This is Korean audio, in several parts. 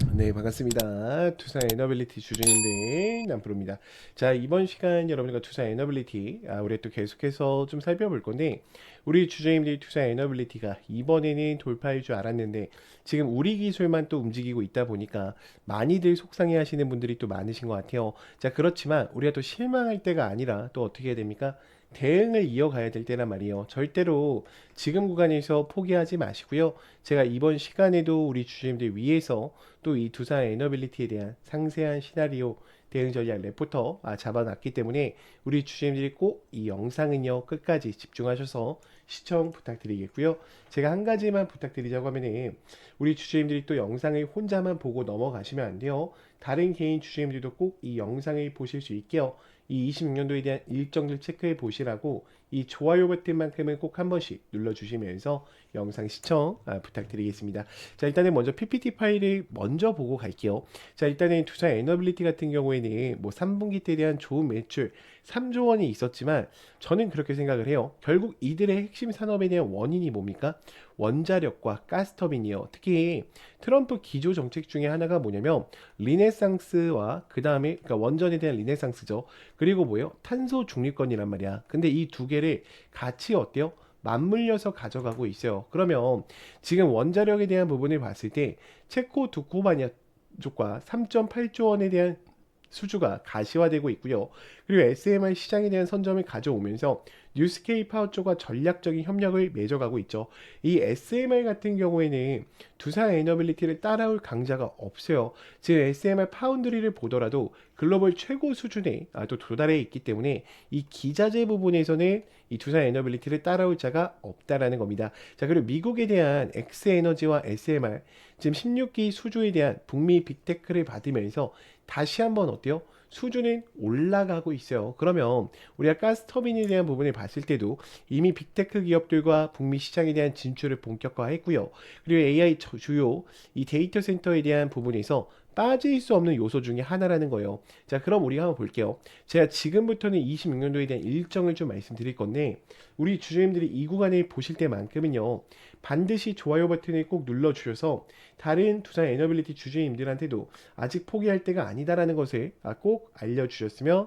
네, 반갑습니다. 투자 에너빌리티 주주님들 남프로입니다. 자, 이번 시간 여러분과 투자 에너빌리티 우리 또 계속해서 좀 살펴볼 건데, 우리 주주님들이 투자 에너빌리티가 이번에는 돌파할 줄 알았는데 지금 우리 기술만 또 움직이고 있다 보니까 많이들 속상해 하시는 분들이 또 많으신 것 같아요. 자, 그렇지만 우리가 또 실망할 때가 아니라 또 어떻게 해야 됩니까? 대응을 이어가야 될 때란 말이에요. 절대로 지금 구간에서 포기하지 마시고요. 제가 이번 시간에도 우리 주주님들 위해서 또 이 두산 에너빌리티에 대한 상세한 시나리오 대응 전략 레포터 잡아놨기 때문에 우리 주주님들이 꼭 이 영상은요 끝까지 집중하셔서 시청 부탁드리겠고요. 제가 한 가지만 부탁드리자고 하면은 우리 주주님들이 또 영상을 혼자만 보고 넘어가시면 안 돼요. 다른 개인 주주님들도 꼭 이 영상을 보실 수 있게요. 이 26년도에 대한 일정들 체크해 보시라고 이 좋아요 버튼만큼은 꼭 한 번씩 눌러주시면서 영상 시청 부탁드리겠습니다. 자, 일단은 먼저 PPT 파일을 먼저 보고 갈게요. 자, 일단은 투자 에너빌리티 같은 경우에는 뭐 3분기 때에 대한 좋은 매출 3조 원이 있었지만 저는 그렇게 생각을 해요. 결국 이들의 핵심 산업에 대한 원인이 뭡니까? 원자력과 가스터빈이요. 특히 트럼프 기조 정책 중에 하나가 뭐냐면 리네상스와 그 다음에 그러니까 원전에 대한 리네상스죠. 그리고 뭐예요? 탄소 중립권이란 말이야. 근데 이 두 개를 같이 어때요? 맞물려서 가져가고 있어요. 그러면 지금 원자력에 대한 부분을 봤을 때 체코 두코바냐 쪽과 3.8조 원에 대한 수주가 가시화되고 있고요. 그리고 SMR 시장에 대한 선점을 가져오면서 뉴스케이 파워 쪽과 전략적인 협력을 맺어가고 있죠. 이 SMR 같은 경우에는 두산 에너빌리티를 따라올 강자가 없어요. 즉 SMR 파운드리를 보더라도 글로벌 최고 수준에 또 도달해 있기 때문에 이 기자재 부분에서는 이 두산 에너빌리티를 따라올 자가 없다라는 겁니다. 자, 그리고 미국에 대한 엑스에너지와 SMR 지금 16기 수주에 대한 북미 빅테크를 받으면서 다시 한번 어때요? 수준은 올라가고 있어요. 그러면 우리가 가스터빈에 대한 부분을 봤을 때도 이미 빅테크 기업들과 북미 시장에 대한 진출을 본격화했고요. 그리고 AI 주요 이 데이터 센터에 대한 부분에서 빠질 수 없는 요소 중에 하나라는 거예요. 자, 그럼 우리가 한번 볼게요. 제가 지금부터는 26년도에 대한 일정을 좀 말씀드릴 건데 우리 주주님들이 이 구간을 보실 때만큼은요. 반드시 좋아요 버튼을 꼭 눌러주셔서 다른 투자 에너빌리티 주주님들한테도 아직 포기할 때가 아니다라는 것을 꼭 알려주셨으면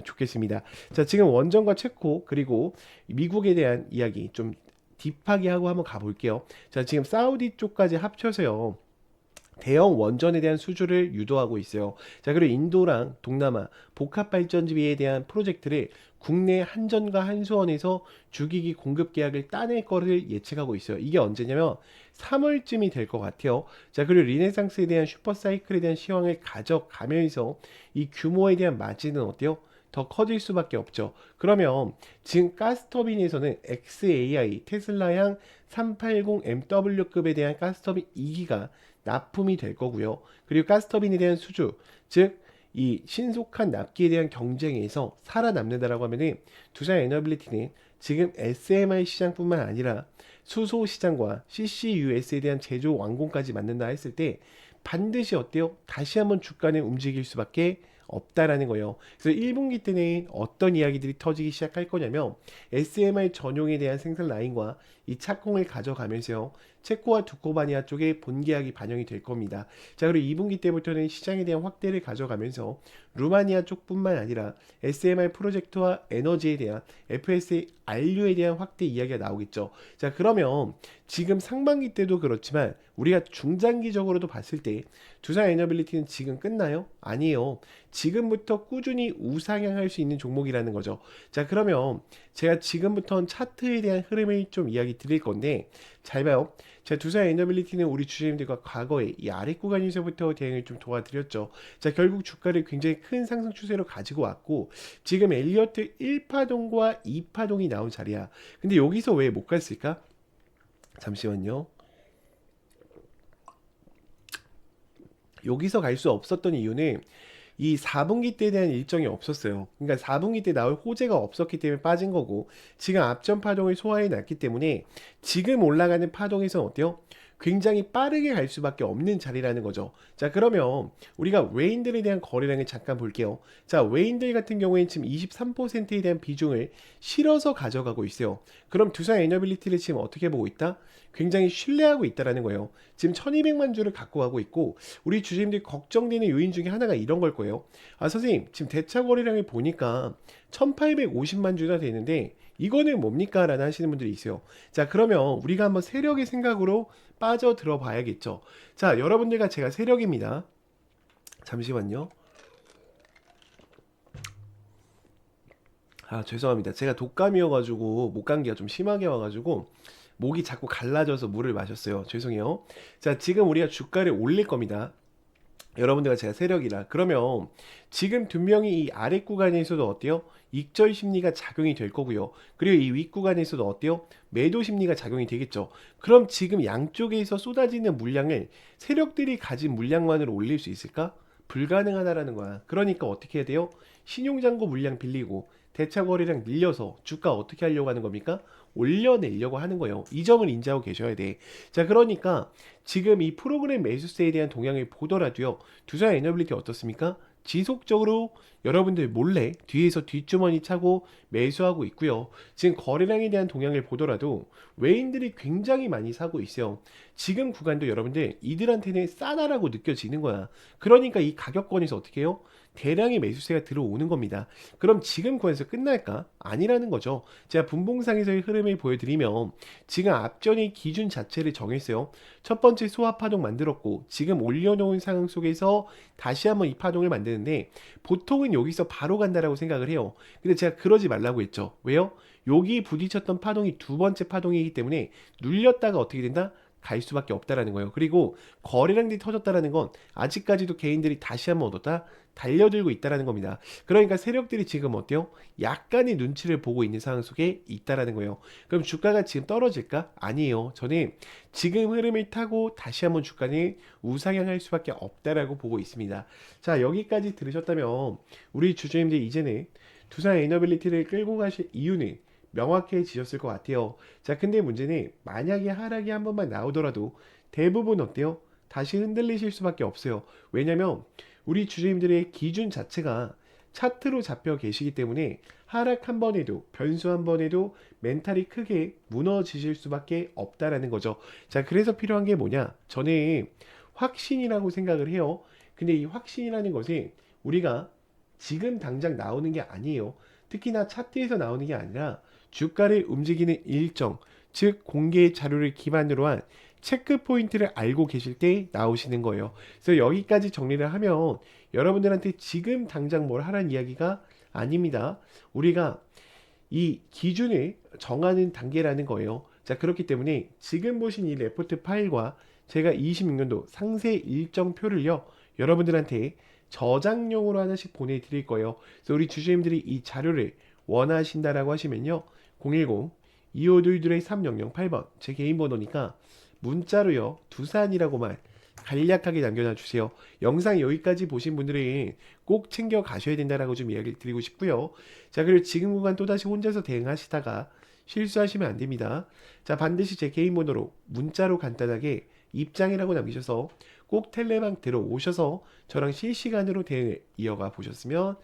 좋겠습니다. 자, 지금 원전과 체코 그리고 미국에 대한 이야기 좀 딥하게 하고 한번 가볼게요. 자, 지금 사우디 쪽까지 합쳐서요. 대형 원전에 대한 수주를 유도하고 있어요. 자, 그리고 인도랑 동남아 복합발전지에 대한 프로젝트를 국내 한전과 한수원에서 주기기 공급 계약을 따낼 거를 예측하고 있어요. 이게 언제냐면 3월쯤이 될 것 같아요. 자, 그리고 리네상스에 대한 슈퍼사이클에 대한 시황을 가져가면서 이 규모에 대한 마진은 어때요? 더 커질 수밖에 없죠. 그러면 지금 가스터빈에서는 XAI 테슬라향 380MW급에 대한 가스터빈 2기가 납품이 될 거고요. 그리고 가스터빈에 대한 수주, 즉 이 신속한 납기에 대한 경쟁에서 살아남는다라고 하면은 두산 에너빌리티는 지금 SMR 시장뿐만 아니라 수소 시장과 CCUS에 대한 제조 완공까지 맞는다 했을 때 반드시 어때요? 다시 한번 주가는 움직일 수밖에 없다라는 거예요. 그래서 1분기 때는 어떤 이야기들이 터지기 시작할 거냐면 SMR 전용에 대한 생산 라인과 이 착공을 가져가면서요. 체코와 두코바니아 쪽에 본계약이 반영이 될 겁니다. 자, 그리고 2분기 때부터는 시장에 대한 확대를 가져가면서 루마니아 쪽뿐만 아니라 SMR 프로젝트와 에너지에 대한 FSA RU에 대한 확대 이야기가 나오겠죠. 자, 그러면 지금 상반기 때도 그렇지만 우리가 중장기적으로도 봤을 때 두산 에너빌리티는 지금 끝나요? 아니에요. 지금부터 꾸준히 우상향할 수 있는 종목이라는 거죠. 자, 그러면 제가 지금부터는 차트에 대한 흐름을 좀 이야기 드릴 건데 잘 봐요. 자, 두산 에너빌리티는 우리 주주님들과 과거에 이 아래 구간에서부터 대응을 좀 도와드렸죠. 자, 결국 주가를 굉장히 큰 상승 추세로 가지고 왔고 지금 엘리어트 1파동과 2파동이 나온 자리야. 근데 여기서 왜 못 갔을까? 잠시만요. 여기서 갈 수 없었던 이유는 이 4분기 때에 대한 일정이 없었어요. 그러니까 4분기 때 나올 호재가 없었기 때문에 빠진 거고 지금 앞전 파동을 소화해 놨기 때문에 지금 올라가는 파동에서는 어때요? 굉장히 빠르게 갈 수밖에 없는 자리라는 거죠. 자, 그러면 우리가 외인들에 대한 거래량을 잠깐 볼게요. 자, 외인들 같은 경우에는 지금 23%에 대한 비중을 실어서 가져가고 있어요. 그럼 두산 에너빌리티를 지금 어떻게 보고 있다? 굉장히 신뢰하고 있다라는 거예요. 지금 1200만 주를 갖고 가고 있고, 우리 주주님들이 걱정되는 요인 중에 하나가 이런 걸 거예요. 아, 선생님, 지금 대차 거래량을 보니까 1850만 주나 되는데 이거는 뭡니까? 라는 하시는 분들이 있어요. 자, 그러면 우리가 한번 세력의 생각으로 빠져들어 봐야겠죠. 자, 여러분들과 제가 세력입니다. 잠시만요. 아, 죄송합니다. 제가 독감이어가지고 목감기가 좀 심하게 와가지고 목이 자꾸 갈라져서 물을 마셨어요. 죄송해요. 자, 지금 우리가 주가를 올릴 겁니다. 여러분들과 제가 세력이라. 그러면 지금 분명히 이 아랫 구간에서도 어때요? 익절 심리가 작용이 될 거고요. 그리고 이 윗 구간에서도 어때요? 매도 심리가 작용이 되겠죠. 그럼 지금 양쪽에서 쏟아지는 물량을 세력들이 가진 물량만으로 올릴 수 있을까? 불가능하다라는 거야. 그러니까 어떻게 해야 돼요? 신용잔고 물량 빌리고 대차 거래량 늘려서 주가 어떻게 하려고 하는 겁니까? 올려내려고 하는 거예요. 이 점을 인지하고 계셔야 돼. 자, 그러니까 지금 이 프로그램 매수세에 대한 동향을 보더라도요. 두산 에너빌리티 어떻습니까? 지속적으로 여러분들 몰래 뒤에서 뒷주머니 차고 매수하고 있고요. 지금 거래량에 대한 동향을 보더라도 외인들이 굉장히 많이 사고 있어요. 지금 구간도 여러분들 이들한테는 싸다라고 느껴지는 거야. 그러니까 이 가격권에서 어떻게 해요? 대량의 매수세가 들어오는 겁니다. 그럼 지금 구간에서 끝날까? 아니라는 거죠. 제가 분봉상에서의 흐름을 보여드리면 지금 앞전의 기준 자체를 정했어요. 첫 번째 소화 파동 만들었고 지금 올려놓은 상황 속에서 다시 한번 이 파동을 만드는데 보통은 여기서 바로 간다라고 생각을 해요. 근데 제가 그러지 말라고 했죠. 왜요? 여기 부딪혔던 파동이 두 번째 파동이기 때문에 눌렸다가 어떻게 된다? 갈 수밖에 없다라는 거예요. 그리고 거래량들이 터졌다라는 건 아직까지도 개인들이 다시 한번 얻었다 달려들고 있다라는 겁니다. 그러니까 세력들이 지금 어때요? 약간의 눈치를 보고 있는 상황 속에 있다라는 거예요. 그럼 주가가 지금 떨어질까? 아니에요. 저는 지금 흐름을 타고 다시 한번 주가는 우상향할 수밖에 없다라고 보고 있습니다. 자, 여기까지 들으셨다면 우리 주주님들 이제는 두산 에너빌리티를 끌고 가실 이유는 명확해지셨을 것 같아요. 자, 근데 문제는 만약에 하락이 한 번만 나오더라도 대부분 어때요? 다시 흔들리실 수밖에 없어요. 왜냐면 우리 주주님들의 기준 자체가 차트로 잡혀 계시기 때문에 하락 한 번에도 변수 한 번에도 멘탈이 크게 무너지실 수밖에 없다라는 거죠. 자, 그래서 필요한 게 뭐냐? 저는 확신이라고 생각을 해요. 근데 이 확신이라는 것은 우리가 지금 당장 나오는 게 아니에요. 특히나 차트에서 나오는 게 아니라 주가를 움직이는 일정, 즉 공개 자료를 기반으로 한 체크 포인트를 알고 계실 때 나오시는 거예요. 그래서 여기까지 정리를 하면 여러분들한테 지금 당장 뭘 하라는 이야기가 아닙니다. 우리가 이 기준을 정하는 단계라는 거예요. 자, 그렇기 때문에 지금 보신 이 레포트 파일과 제가 26년도 상세 일정표를요, 여러분들한테 저장용으로 하나씩 보내드릴 거예요. 그래서 우리 주주님들이 이 자료를 원하신다라고 하시면요, 010-2522-3008번 제 개인 번호니까 문자로요, 두산이라고만 간략하게 남겨놔 주세요. 영상 여기까지 보신 분들은 꼭 챙겨 가셔야 된다라고 좀 이야기를 드리고 싶고요. 자, 그리고 지금 구간 또다시 혼자서 대응하시다가 실수하시면 안 됩니다. 자, 반드시 제 개인 번호로 문자로 간단하게 입장이라고 남기셔서 꼭 텔레방 들어오셔서 저랑 실시간으로 대응을 이어가 보셨으면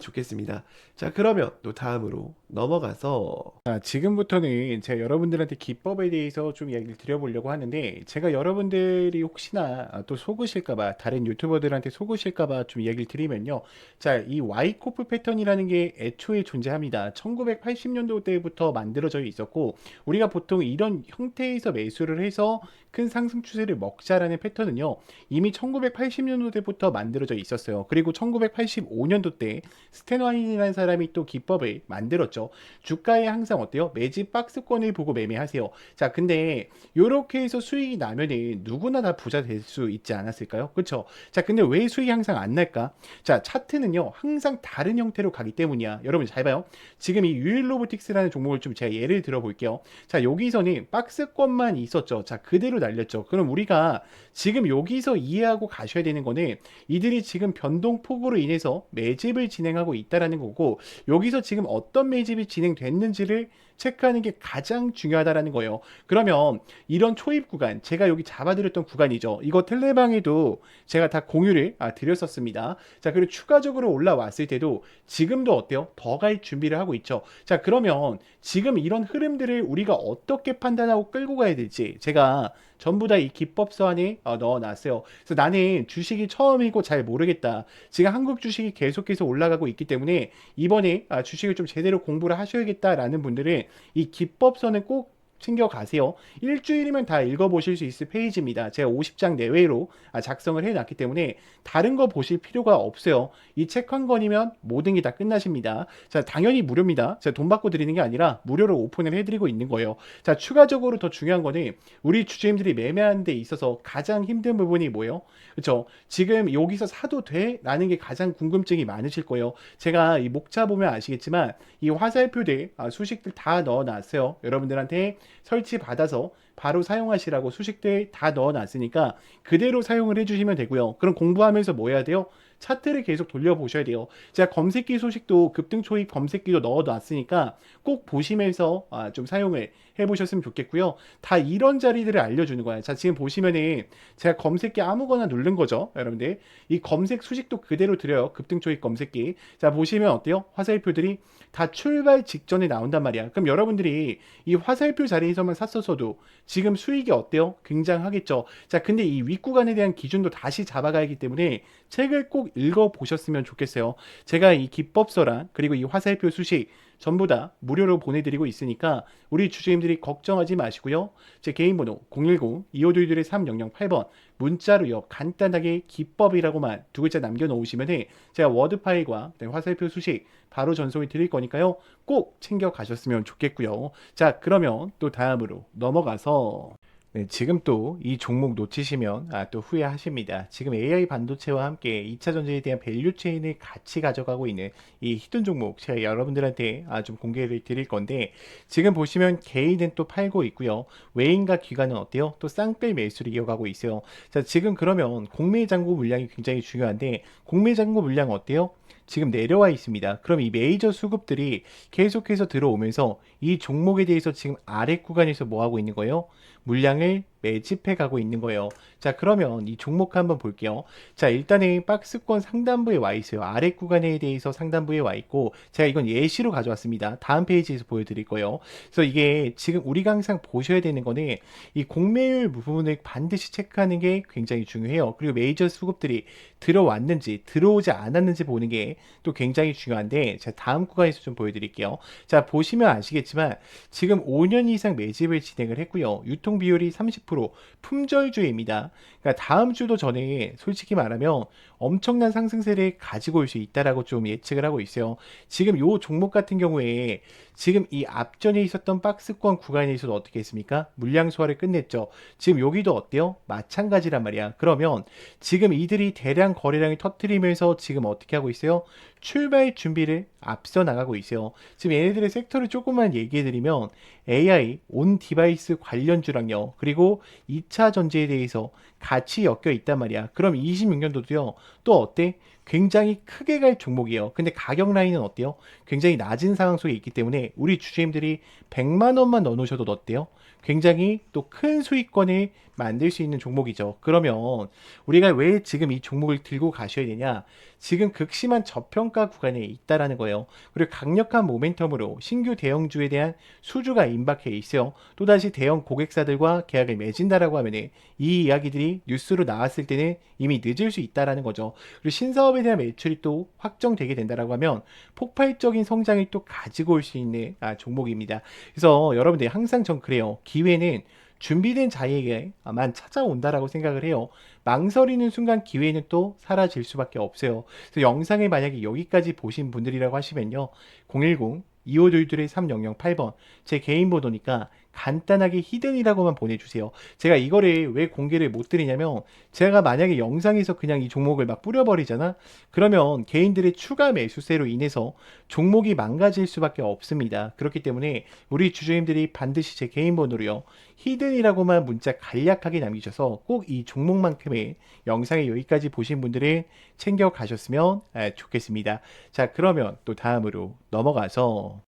좋겠습니다. 자, 그러면 또 다음으로 넘어가서 지금부터는 제가 여러분들한테 기법에 대해서 좀 이야기를 드려보려고 하는데, 제가 여러분들이 혹시나 또 속으실까봐, 다른 유튜버들한테 속으실까봐 좀 이야기를 드리면요, 자, 이 와이코프 패턴이라는 게 애초에 존재합니다. 1980년도 때부터 만들어져 있었고, 우리가 보통 이런 형태에서 매수를 해서 큰 상승 추세를 먹자라는 패턴은요, 이미 1980년도 때부터 만들어져 있었어요. 그리고 1985년도 때 스탠와인이라는 사람이 또 기법을 만들었죠. 주가에 항상 어때요? 매집 박스권을 보고 매매하세요. 자, 근데 이렇게 해서 수익이 나면은 누구나 다 부자 될 수 있지 않았을까요? 그렇죠? 자, 근데 왜 수익이 항상 안 날까? 자, 차트는요, 항상 다른 형태로 가기 때문이야. 여러분 잘 봐요. 지금 이 유일로보틱스라는 종목을 좀 제가 예를 들어 볼게요. 자, 여기서는 박스권만 있었죠. 자, 그대로 날렸죠. 그럼 우리가 지금 여기서 이해하고 가셔야 되는 거는, 이들이 지금 변동폭으로 인해서 매집을 진행하고 있다라는 거고, 여기서 지금 어떤 매집이 진행됐는지를 체크하는 게 가장 중요하다라는 거예요. 그러면 이런 초입 구간, 제가 여기 잡아드렸던 구간이죠. 이거 텔레방에도 제가 다 공유를 드렸었습니다. 자, 그리고 추가적으로 올라왔을 때도 지금도 어때요? 더 갈 준비를 하고 있죠. 자, 그러면 지금 이런 흐름들을 우리가 어떻게 판단하고 끌고 가야 될지 제가 전부 다 이 기법서 안에 넣어놨어요. 그래서 나는 주식이 처음이고 잘 모르겠다. 지금 한국 주식이 계속해서 올라가고 있기 때문에 이번에 주식을 좀 제대로 공부를 하셔야겠다라는 분들은 이 기법서는 꼭 챙겨가세요. 일주일이면 다 읽어보실 수 있을 페이지입니다. 제가 50장 내외로 작성을 해놨기 때문에 다른 거 보실 필요가 없어요. 이 책 한 권이면 모든 게 다 끝나십니다. 자, 당연히 무료입니다. 제가 돈 받고 드리는 게 아니라 무료로 오픈을 해드리고 있는 거예요. 자, 추가적으로 더 중요한 거는 우리 주주님들이 매매하는 데 있어서 가장 힘든 부분이 뭐예요? 그렇죠? 지금 여기서 사도 돼? 라는 게 가장 궁금증이 많으실 거예요. 제가 이 목차 보면 아시겠지만 이 화살표들 수식들 다 넣어놨어요. 여러분들한테 설치 받아서 바로 사용하시라고 수식들 다 넣어놨으니까 그대로 사용을 해주시면 되고요. 그럼 공부하면서 뭐 해야 돼요? 차트를 계속 돌려보셔야 돼요. 제가 검색기 소식도 급등 초입 검색기도 넣어놨으니까 꼭 보시면서 좀 사용을 해보셨으면 좋겠고요. 다 이런 자리들을 알려주는 거예요. 자, 지금 보시면은 제가 검색기 아무거나 누른 거죠. 여러분들 이 검색 수식도 그대로 드려요. 급등 초입 검색기. 자, 보시면 어때요? 화살표들이 다 출발 직전에 나온단 말이야. 그럼 여러분들이 이 화살표 자리에서만 샀었어도 지금 수익이 어때요? 굉장하겠죠. 자, 근데 이 윗구간에 대한 기준도 다시 잡아가야 하기 때문에 책을 꼭 읽어보셨으면 좋겠어요. 제가 이 기법서랑 그리고 이 화살표 수식 전부 다 무료로 보내드리고 있으니까 우리 주주님들이 걱정하지 마시고요. 제 개인 번호 010-2522-3008번 문자로요. 간단하게 기법이라고만 두 글자 남겨놓으시면 제가 워드 파일과 화살표 수식 바로 전송이 드릴 거니까요. 꼭 챙겨 가셨으면 좋겠고요. 자, 그러면 또 다음으로 넘어가서 네, 지금 또 이 종목 놓치시면 또 후회하십니다. 지금 AI 반도체와 함께 2차 전지에 대한 밸류 체인을 같이 가져가고 있는 이 히든 종목 제가 여러분들한테 좀 공개를 드릴 건데 지금 보시면 개인은 또 팔고 있고요. 외인과 기관은 어때요? 또 쌍끌 매수를 이어가고 있어요. 자, 지금 그러면 공매 잔고 물량이 굉장히 중요한데 공매 잔고 물량 어때요? 지금 내려와 있습니다. 그럼 이 메이저 수급들이 계속해서 들어오면서 이 종목에 대해서 지금 아래 구간에서 뭐 하고 있는 거예요? 물량을 매집해 가고 있는 거예요. 자, 그러면 이 종목 한번 볼게요. 자, 일단은 박스권 상단부에 와 있어요. 아래 구간에 대해서 상단부에 와 있고 제가 이건 예시로 가져왔습니다. 다음 페이지에서 보여드릴 거예요. 그래서 이게 지금 우리가 항상 보셔야 되는 거는 이 공매율 부분을 반드시 체크하는 게 굉장히 중요해요. 그리고 메이저 수급들이 들어왔는지 들어오지 않았는지 보는 게 또 굉장히 중요한데 제가 다음 구간에서 좀 보여드릴게요. 자, 보시면 아시겠지만 지금 5년 이상 매집을 진행을 했고요. 유통 비율이 30% 품절주입니다. 그러니까 다음 주도 전에 솔직히 말하면 엄청난 상승세를 가지고 올 수 있다라고 좀 예측을 하고 있어요. 지금 요 종목 같은 경우에 지금 이 앞전에 있었던 박스권 구간에서도 어떻게 했습니까? 물량 소화를 끝냈죠. 지금 여기도 어때요? 마찬가지란 말이야. 그러면 지금 이들이 대량 거래량을 터뜨리면서 지금 어떻게 하고 있어요? 출발 준비를 앞서 나가고 있어요. 지금 얘네들의 섹터를 조금만 얘기해 드리면 AI, 온 디바이스 관련주랑요. 그리고 2차 전지에 대해서 같이 엮여 있단 말이야. 그럼 26년도도요. 또 어때? 굉장히 크게 갈 종목이에요. 근데 가격 라인은 어때요? 굉장히 낮은 상황 속에 있기 때문에 우리 주주님들이 100만 원만 넣어 놓으셔도 어때요? 굉장히 또 큰 수익권을 만들 수 있는 종목이죠. 그러면 우리가 왜 지금 이 종목을 들고 가셔야 되냐? 지금 극심한 저평가 구간에 있다라는 거예요. 그리고 강력한 모멘텀으로 신규 대형주에 대한 수주가 임박해 있어요. 또다시 대형 고객사들과 계약을 맺은다라고 하면 이 이야기들이 뉴스로 나왔을 때는 이미 늦을 수 있다라는 거죠. 그리고 신사업에 대한 매출이 또 확정되게 된다라고 하면 폭발적인 성장을 또 가지고 올 수 있는 종목입니다. 그래서 여러분들 항상 전 그래요. 기회는 준비된 자에게만 찾아온다라고 생각을 해요. 망설이는 순간 기회는 또 사라질 수밖에 없어요. 그래서 영상을 만약에 여기까지 보신 분들이라고 하시면요. 010-2522-3008번 제 개인 번호니까 간단하게 히든이라고만 보내주세요. 제가 이거를 왜 공개를 못 드리냐면 제가 만약에 영상에서 그냥 이 종목을 막 뿌려버리잖아. 그러면 개인들의 추가 매수세로 인해서 종목이 망가질 수밖에 없습니다. 그렇기 때문에 우리 주주님들이 반드시 제 개인 번호로요. 히든이라고만 문자 간략하게 남기셔서 꼭 이 종목만큼의 영상에 여기까지 보신 분들은 챙겨 가셨으면 좋겠습니다. 자, 그러면 또 다음으로 넘어가서